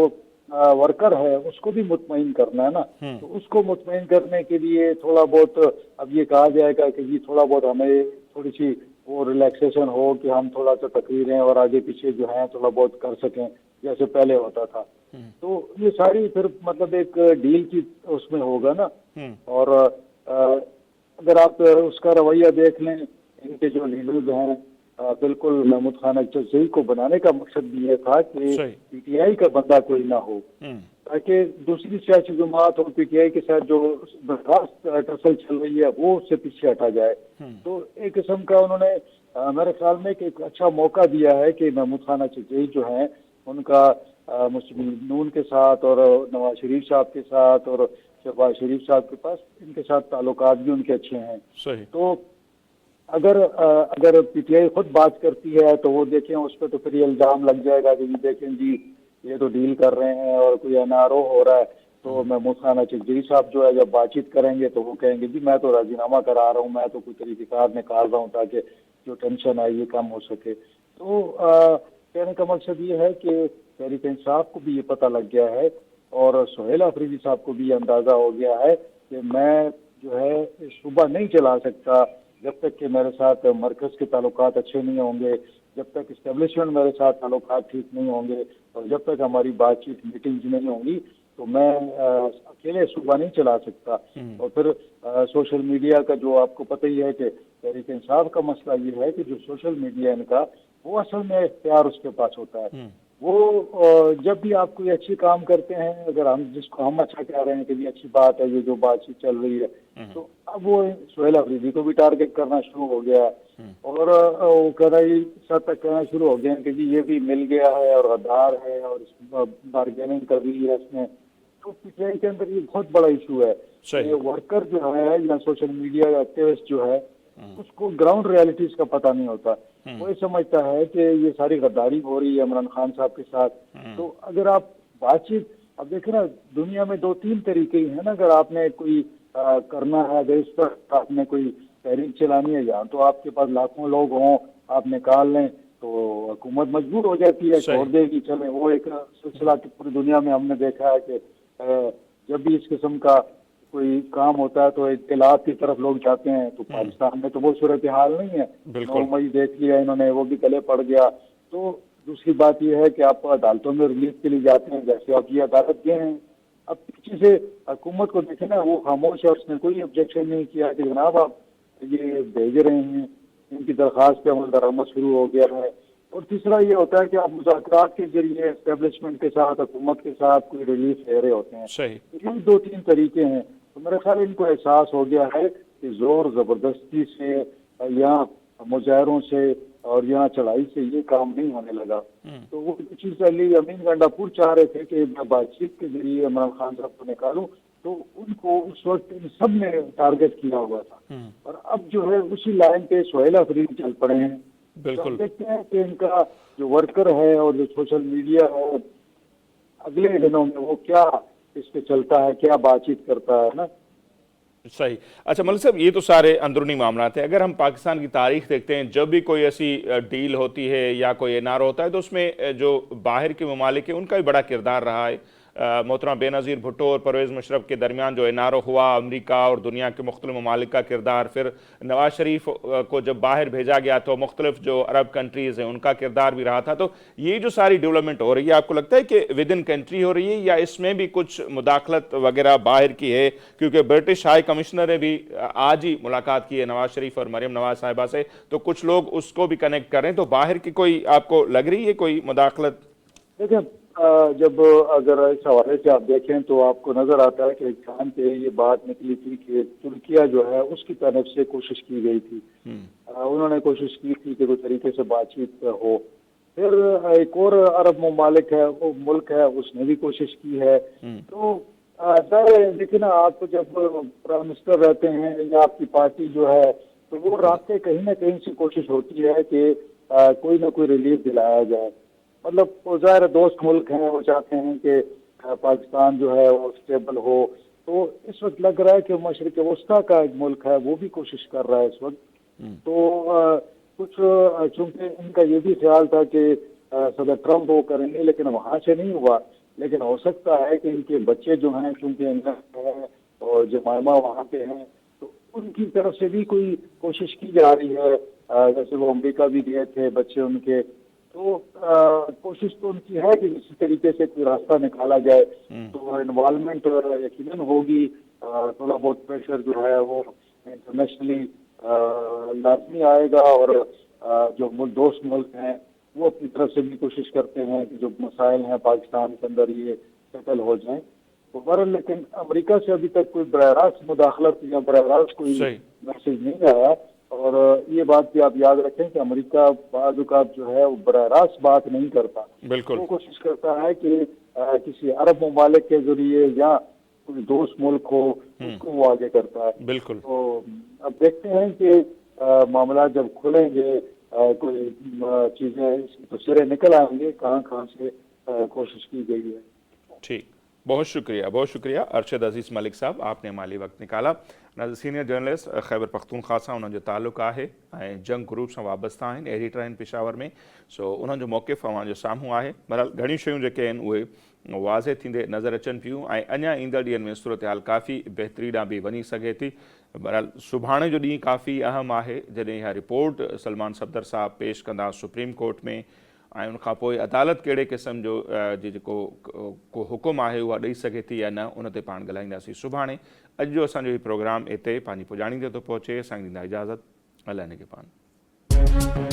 ورکر ہے اس کو بھی مطمئن کرنا ہے نا. تو اس کو مطمئن کرنے کے لیے تھوڑا بہت اب یہ کہا جائے گا کہ جی تھوڑا بہت ہمیں تھوڑی سی وہ ریلیکسیشن ہو کہ ہم تھوڑا سا تقریریں اور آگے پیچھے جو ہیں تھوڑا بہت کر سکیں جیسے پہلے ہوتا تھا. تو یہ ساری پھر مطلب ایک ڈیل کی اس میں ہوگا نا. اور اگر آپ اس کا رویہ دیکھ لیں، ان کے جو لیڈرز ہیں، بالکل محمود خانہ چکدئی کو بنانے کا مقصد بھی یہ تھا کہ پی ٹی آئی کا بندہ کوئی نہ ہو، تاکہ دوسری سیاسی جماعت اور پی ٹی آئی کے ساتھ جو برخاست ٹسل چل رہی ہے وہ اس سے پیچھے ہٹا جائے. تو ایک قسم کا انہوں نے میرے خیال میں ایک اچھا موقع دیا ہے کہ محمود خانہ چکدئی جو ہیں ان کا مسلم نون کے ساتھ اور نواز شریف صاحب کے ساتھ اور شہباز شریف صاحب کے پاس ان کے ساتھ تعلقات بھی ان کے اچھے ہیں. تو اگر پی ٹی آئی خود بات کرتی ہے تو وہ دیکھیں اس پہ تو پھر یہ الزام لگ جائے گا کہ دیکھیں جی یہ تو ڈیل کر رہے ہیں اور کوئی این آر او ہو رہا ہے. تو محمود خانہ چکدئی صاحب جو ہے جب بات چیت کریں گے تو وہ کہیں گے جی میں تو راضی نامہ کرا رہا ہوں، میں تو کوئی طریقہ کار نکال رہا ہوں تاکہ جو ٹینشن ہے یہ کم ہو سکے. تو کہنے کا مقصد یہ ہے کہ تحریک انصاف کو بھی یہ پتہ لگ گیا ہے اور سہیل آفریدی صاحب کو بھی یہ اندازہ ہو گیا ہے کہ میں جو ہے صوبہ نہیں چلا سکتا جب تک کہ میرے ساتھ مرکز کے تعلقات اچھے نہیں ہوں گے، جب تک اسٹیبلشمنٹ میرے ساتھ تعلقات ٹھیک نہیں ہوں گے، اور جب تک ہماری بات چیت میٹنگز نہیں ہوں گی تو میں اکیلے صوبہ نہیں چلا سکتا. اور پھر سوشل میڈیا کا جو آپ کو پتہ ہی ہے کہ تحریک انصاف کا مسئلہ یہ ہے کہ جو سوشل میڈیا ان کا وہ اصل میں اختیار اس کے پاس ہوتا ہے. وہ جب بھی آپ کوئی اچھی کام کرتے ہیں، اگر ہم جس کو ہم اچھا کہہ رہے ہیں کہ یہ اچھی بات ہے، یہ جو بات چیت چل رہی ہے، تو اب وہ سہیل افریدی کو بھی ٹارگٹ کرنا شروع ہو گیا اور وہ اس حد تک کہنا شروع ہو گیا کہ جی یہ بھی مل گیا ہے اور غدار ہے اور بارگیننگ کر رہی ہے اس نے. تو پی ٹی آئی کے اندر یہ بہت بڑا ایشو ہے. یہ ورکر جو ہے یا سوشل میڈیا ایکٹیوسٹ جو ہے، اس کو گراؤنڈ ریالٹیز کا پتہ نہیں ہوتا. وہ یہ سمجھتا ہے کہ یہ ساری غداری ہو رہی ہے عمران خان صاحب کے ساتھ. تو اگر آپ بات چیت اب دیکھیں نا، دنیا میں 2-3 طریقے ہی ہیں نا. اگر آپ نے کوئی کرنا ہے، اگر اس پر آپ نے کوئی تحریک چلانی ہے، یا تو آپ کے پاس لاکھوں لوگ ہوں، آپ نکال لیں تو حکومت مجبور ہو جاتی ہے، چھوڑ دے گی. چلے وہ ایک سلسلہ پوری دنیا میں ہم نے دیکھا ہے کہ جب بھی اس قسم کا کوئی کام ہوتا ہے تو اطلاعات کی طرف لوگ جاتے ہیں. تو پاکستان میں تو وہ صورتحال نہیں ہے. 9 مئی دیکھ لیا انہوں نے، وہ بھی گلے پڑ گیا. تو دوسری بات یہ ہے کہ آپ عدالتوں میں ریلیف کے لیے جاتے ہیں، جیسے آپ یہ عدالت گئے ہیں. اب پیچھے سے حکومت کو دیکھیں نا، وہ خاموش ہے، اس نے کوئی آبجیکشن نہیں کیا کہ جناب آپ یہ بھیج رہے ہیں، ان کی درخواست پہ عمل درآمد شروع ہو گیا ہے. اور تیسرا یہ ہوتا ہے کہ آپ مذاکرات کے ذریعے اسٹیبلشمنٹ کے ساتھ، حکومت کے ساتھ کوئی ریلیف لے رہے ہوتے ہیں. یہ 2-3 طریقے ہیں. تو میرے خیال ان کو احساس ہو گیا ہے کہ زور زبردستی سے یا مظاہروں سے اور یہاں چڑھائی سے یہ کام نہیں ہونے لگا. تو وہ چیز علی امین گنڈاپور چاہ رہے تھے کہ میں بات چیت کے ذریعے عمران خان صاحب کو نکالوں. تو ان کو اس وقت ان سب نے ٹارگٹ کیا ہوا تھا. اور اب جو ہے اسی لائن پہ سہیل افریدی چل پڑے ہیں. بالکل دیکھتے ہیں کہ ان کا جو ورکر ہے اور جو سوشل میڈیا ہے اگلے دنوں میں وہ کیا اس پہ چلتا ہے، کیا بات چیت کرتا ہے نا.
صحیح. اچھا ملک صاحب، یہ تو سارے اندرونی معاملات ہیں. اگر ہم پاکستان کی تاریخ دیکھتے ہیں، جب بھی کوئی ایسی ڈیل ہوتی ہے یا کوئی این آر ہوتا ہے تو اس میں جو باہر کے ممالک ہیں ان کا بھی بڑا کردار رہا ہے. محترمہ بے نظیر بھٹو اور پرویز مشرف کے درمیان جو این آر ہوا، امریکہ اور دنیا کے مختلف ممالک کا کردار، پھر نواز شریف کو جب باہر بھیجا گیا تو مختلف جو عرب کنٹریز ہیں ان کا کردار بھی رہا تھا. تو یہ جو ساری ڈیولپمنٹ ہو رہی ہے، آپ کو لگتا ہے کہ ود ان کنٹری ہو رہی ہے یا اس میں بھی کچھ مداخلت وغیرہ باہر کی ہے؟ کیونکہ برٹش ہائی کمشنر نے بھی آج ہی ملاقات کی ہے نواز شریف اور مریم نواز صاحبہ سے، تو کچھ لوگ اس کو بھی کنیکٹ کر رہے ہیں. تو باہر کی کوئی آپ کو لگ رہی ہے کوئی مداخلت؟
دیکھیں، جب اگر اس حوالے سے آپ دیکھیں تو آپ کو نظر آتا ہے کہ ایک ٹائم پہ یہ بات نکلی تھی کہ ترکیہ جو ہے اس کی طرف سے کوشش کی گئی تھی. انہوں نے کوشش کی تھی کہ کوئی طریقے سے بات چیت ہو. پھر ایک اور عرب ممالک ہے، وہ ملک ہے، اس نے بھی کوشش کی ہے. تو دیکھیں نا، آپ جب پرائم منسٹر رہتے ہیں یا آپ کی پارٹی جو ہے تو وہ رابطے کہیں نہ کہیں سے کوشش ہوتی ہے کہ کوئی نہ کوئی ریلیف دلایا جائے. مطلب ظاہر دوست ملک ہیں، وہ چاہتے ہیں کہ پاکستان جو ہے وہ اسٹیبل ہو. تو اس وقت لگ رہا ہے کہ مشرق وسطیٰ کا ایک ملک ہے، وہ بھی کوشش کر رہا ہے اس وقت. تو کچھ چونکہ ان کا یہ بھی خیال تھا کہ صدر ٹرمپ وہ کریں گے، لیکن وہاں سے نہیں ہوا. لیکن ہو سکتا ہے کہ ان کے بچے جو ہیں، چونکہ انگلینڈ ہیں اور جمائمہ وہاں پہ ہیں، تو ان کی طرف سے بھی کوئی کوشش کی جا رہی ہے. جیسے وہ امریکہ بھی گئے تھے بچے ان کے. تو کوشش تو ان کی ہے کہ کسی طریقے سے کوئی راستہ نکالا جائے. تو انوالومنٹ یقیناً ہوگی. تھوڑا بہت پریشر جو ہے وہ انٹرنیشنلی لازمی آئے گا. اور جو دوست ملک ہیں وہ اپنی طرف سے بھی کوشش کرتے ہیں کہ جو مسائل ہیں پاکستان کے اندر یہ سیٹل ہو جائیں. تو بہرحال لیکن امریکہ سے ابھی تک کوئی براہ راست مداخلت یا براہ راست کوئی میسج نہیں آیا. اور یہ بات بھی آپ یاد رکھیں کہ امریکہ بعض اوقات جو ہے وہ براہ راست بات نہیں کرتا. وہ کوشش کرتا ہے کہ کسی عرب ممالک کے ذریعے یا کوئی دوست ملک ہو اس کو وہ آگے کرتا ہے. تو اب دیکھتے ہیں کہ معاملات جب کھلیں گے، کوئی چیزیں اس کی سرے نکل آئیں گے کہاں سے کوشش کی گئی ہے.
ٹھیک، بہت شکریہ ارشد عزیز ملک صاحب، آپ نے ہمارے وقت نکالا. سینئر جرنلسٹ خیبر پختونخوا انہوں جو تعلق ہے جنگ گروپ سے وابستہ ہیں، ایڈیٹر ہیں پشاور میں. سو انہوں جو موقف جو ساموں ہے، بہرحال گھڑی شیوں جے ہیں واضح تھیندے نظر اچن پیوں. اñا ایندڑ ڈींहंनि में सूरत-हाल काफ़ी बहितरी ॾांहुं बि वञी सघे थी. बहरहाल सुभाणे जो ॾींहुं काफ़ी अहम आहे जॾहिं इहा रिपोर्ट सलमान सफदर साहब पेश कंदा सुप्रीम कोर्ट में. उन खां पोइ अदालत कहिड़े क़िस्म जो जेको को हुकुम आहे उहा ॾेई सघे थी या न, उन ते पाण ॻाल्हाईंदासीं सुभाणे. अॼु जो असांजो हीउ प्रोग्राम हिते पंहिंजी पुॼाणी ते थो पहुचे. असांखे ॾींदा इजाज़त. अलाह ने के पान.